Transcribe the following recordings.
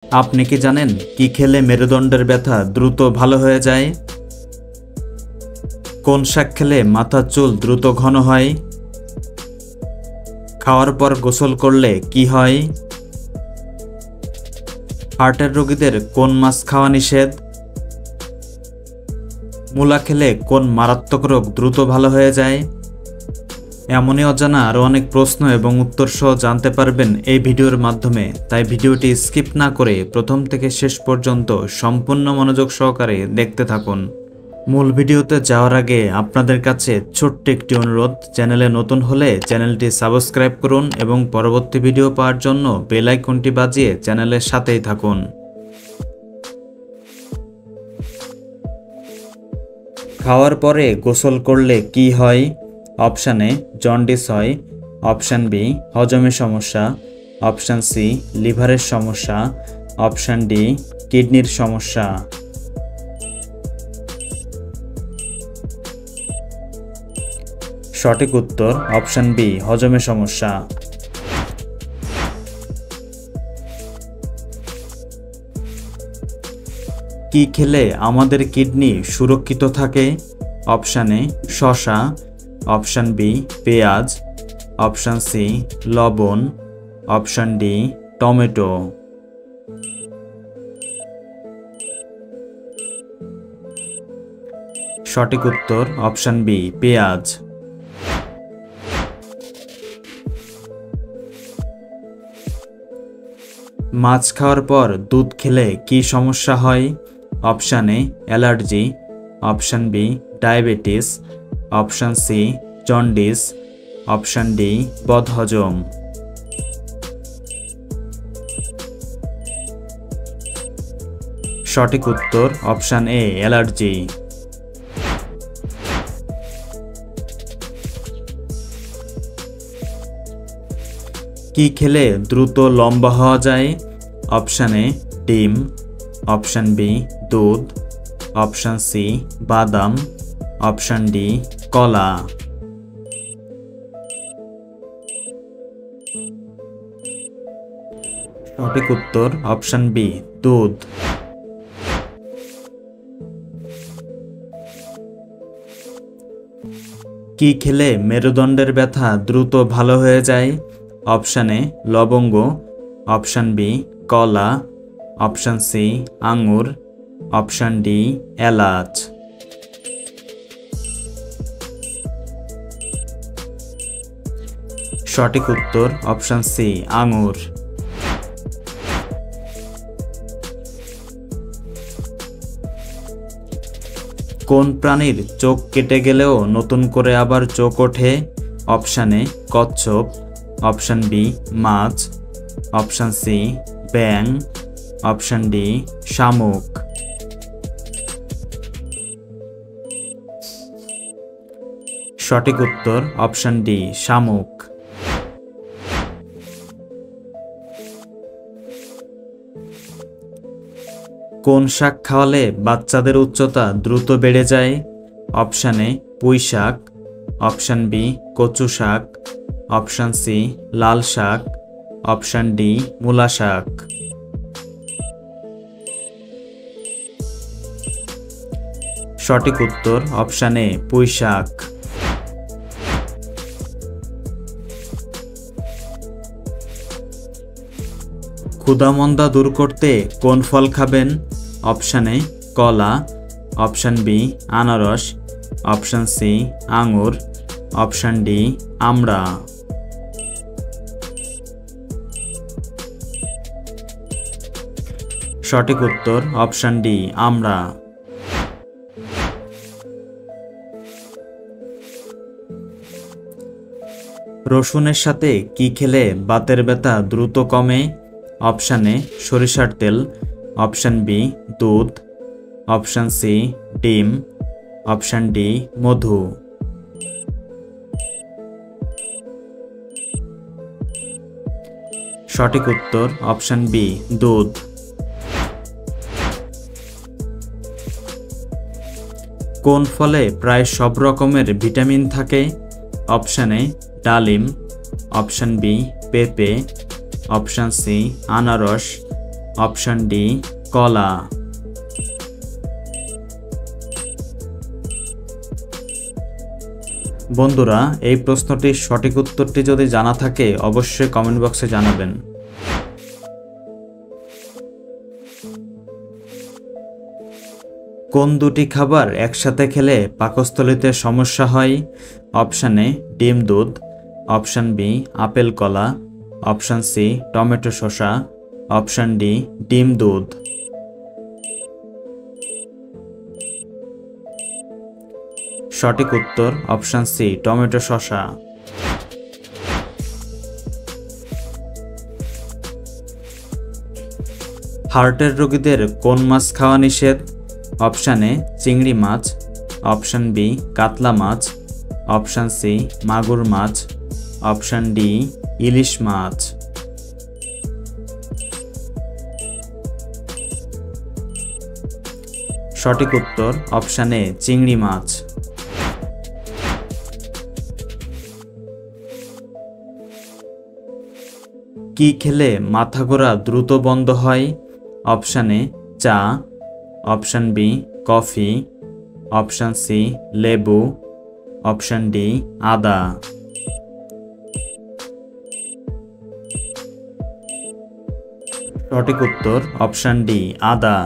আপনি কি জানেন কি খেলে মেরুদণ্ডের ব্যথা দ্রুত ভালো হয়ে যায়? কোন শাক খেলে মাথার চুল দ্রুত ঘন হয়? খাওয়ার পর গোসল করলে কি হয়? হার্টের রোগীদের কোন মাছ খাওয়া নিষেধ? মূলা খেলে কোন মারাত্মক রোগ দ্রুত ভালো হয়ে যায়? এমনই অজানা আরও অনেক প্রশ্ন এবং উত্তর সহ জানতে পারবেন এই ভিডিওর মাধ্যমে, তাই ভিডিওটি স্কিপ না করে প্রথম থেকে শেষ পর্যন্ত সম্পূর্ণ মনোযোগ সহকারে দেখতে থাকুন। মূল ভিডিওতে যাওয়ার আগে আপনাদের কাছে ছোট্ট একটি অনুরোধ, চ্যানেলে নতুন হলে চ্যানেলটি সাবস্ক্রাইব করুন এবং পরবর্তী ভিডিও পাওয়ার জন্য বেল আইকনটি বাজিয়ে চ্যানেলের সাথেই থাকুন। খাওয়ার পরে গোসল করলে কি হয়? অপশান এ জন্ডিস হয়, অপশান বি হজমের সমস্যা, অপশান সি লিভারের সমস্যা, অপশান ডি কিডনির সমস্যা। সঠিক উত্তর অপশান বি হজমের সমস্যা। কি খেলে আমাদের কিডনি সুরক্ষিত থাকে? অপশান এ শসা, অপশান বি পেঁয়াজ, অপশান সি লবণ, অপশান ডি টমেটো। সঠিক উত্তর অপশান বি পেঁয়াজ। মাছ খাওয়ার পর দুধ খেলে কি সমস্যা হয়? Option A allergy, option B diabetes, option C jaundice, option D বদহজম। সঠিক উত্তর অপশান এ অ্যালার্জি। কি খেলে দ্রুত লম্বা হওয়া যায়? অপশান এ ডিম, অপশান বি দুধ, অপশান সি বাদাম, অপশান ডি কলা। সঠিক উত্তর অপশান বি দুধ। কি খেলে মেরুদণ্ডের ব্যথা দ্রুত ভালো হয়ে যায়? অপশান এ লবঙ্গ, অপশান বি কলা, অপশান সি আঙুর, অপশান ডি এলাচ। সঠিক উত্তর অপশান সি আঙুর। কোন প্রাণীর চোখ কেটে গেলেও নতুন করে আবার চোখ ওঠে? অপশান এ কচ্ছপ, অপশান বি মাছ, অপশান সি ব্যাঙ, অপশান ডি শামুক। সঠিক উত্তর অপশান ডি শামুক। কোন শাক খাওয়ালে বাচ্চাদের উচ্চতা দ্রুত বেড়ে যায়? অপশান এ পুঁই শাক, অপশান বি কচু শাক, অপশান সি লাল শাক, অপশান ডি মূলা শাক। সঠিক উত্তর অপশান এ পুঁই শাক। ক্ষুধামন্দা দূর করতে কোন ফল খাবেন? অপশান এ কলা, অপশান বি আনারস, অপশান সি আঙুর, অপশান ডি আমড়া। সঠিক উত্তর অপশান ডি আমড়া। রসুনের সাথে কি খেলে বাতের ব্যথা দ্রুত কমে? অপশান এ সরিষার তেল, অপশান বি দুধ, অপশান সি ডিম, অপশান ডি মধু। সঠিক উত্তর অপশান বি দুধ। কোন ফলে প্রায় সব রকমের ভিটামিন থাকে? অপশান এ ডালিম, অপশান বি পেঁপে, অপশান সি আনারস, অপশন ডি কলা। বন্ধুরা, এই প্রশ্নটির সঠিক উত্তরটি যদি জানা থাকে অবশ্যই কমেন্ট বক্সে জানাবেন। কোন দুটি খাবার একসাথে খেলে পাকস্থলীতে সমস্যা হয়? অপশন এ ডিম দুধ, অপশন বি আপেল কলা, অপশন সি টমেটো শসা, অপশন ডি ডিম দুধ। সঠিক উত্তর অপশন সি টমেটো শসা। হার্টের রোগীদের কোন মাছ খাওয়া নিষেধ? অপশন এ চিংড়ি মাছ, অপশন বি কাতলা মাছ, অপশন সি মাগুর মাছ, অপশন ডি ইলিশ মাছ। সঠিক উত্তর অপশন এ চিংড়ি মাছ। কি খেলে মাথা ঘোরা দ্রুত বন্ধ হয়? অপশন এ চা, option B coffee, option C লেবু, অপশন ডি আদা। সঠিক উত্তর অপশন ডি আদা।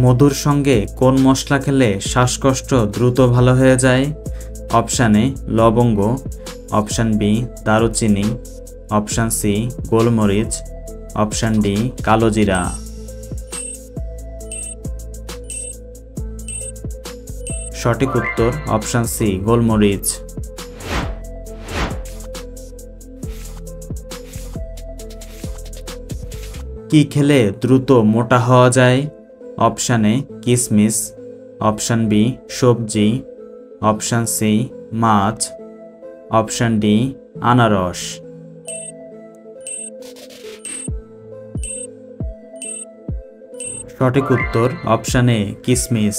মধুর সঙ্গে কোন মশলা খেলে শ্বাসকষ্ট দ্রুত ভালো হয়ে যায়? অপশন এ লবঙ্গ, অপশন বি দারুচিনি, অপশন সি গোলমরিচ, অপশন ডি কালোজিরা। সঠিক উত্তর অপশন সি গোলমরিচ। কি খেলে দ্রুত মোটা হওয়া যায়? অপশন এ কিশমিশ, অপশন বি সবজি, অপশন সি মাছ, অপশন ডি আনারস। সঠিক উত্তর অপশন এ কিশমিশ।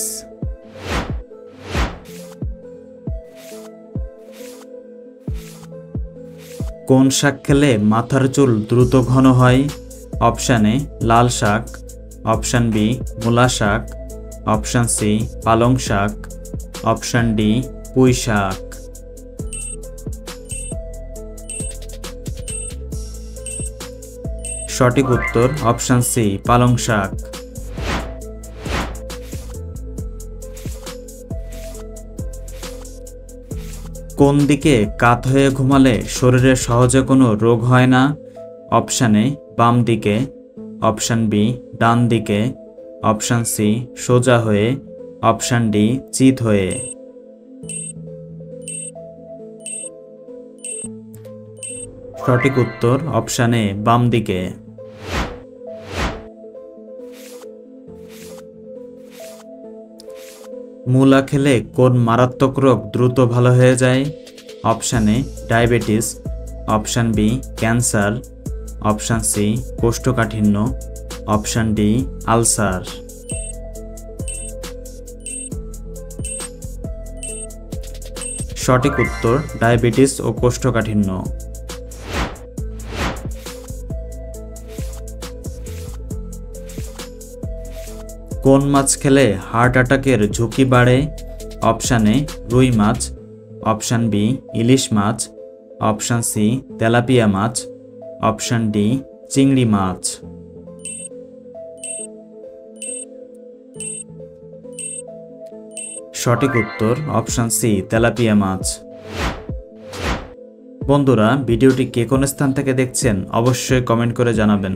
কোন শাক খেলে মাথার চুল দ্রুত ঘন হয়? অপশন এ লাল শাক, অপশন বি মূলা শাক, অপশন সি পালং শাক, অপশন ডি পুঁই শাক। সঠিক উত্তর অপশন সি পালং শাক। কোন দিকে কাত হয়ে ঘুমালে শরীরে সহজে কোনো রোগ হয় না? অপশন এ বাম দিকে, অপশন বি ডান দিকে, অপশন সি সোজা হয়ে, অপশন ডি চিত হয়ে। সঠিক উত্তর অপশন এ বাম দিকে। মূলা খেলে কোন মারাত্মক রোগ দ্রুত ভালো হয়ে যায়? Option A diabetes, option B cancer, option C কোষ্ঠকাঠিন্য, অপশন ডি আলসার। সঠিক উত্তর ডায়াবেটিস ও কোষ্ঠকাঠিন্য। কোন মাছ খেলে হার্ট অ্যাটাকের ঝুঁকি বাড়ে? অপশন এ রুই মাছ, অপশন বি ইলিশ মাছ, অপশন সি তেলাপিয়া মাছ, অপশন ডি চিংড়ি মাছ। সঠিক উত্তর অপশন সি তেলাপিয়া মাছ। বন্ধুরা, ভিডিওটি কে কোন স্থান থেকে দেখছেন অবশ্যই কমেন্ট করে জানাবেন।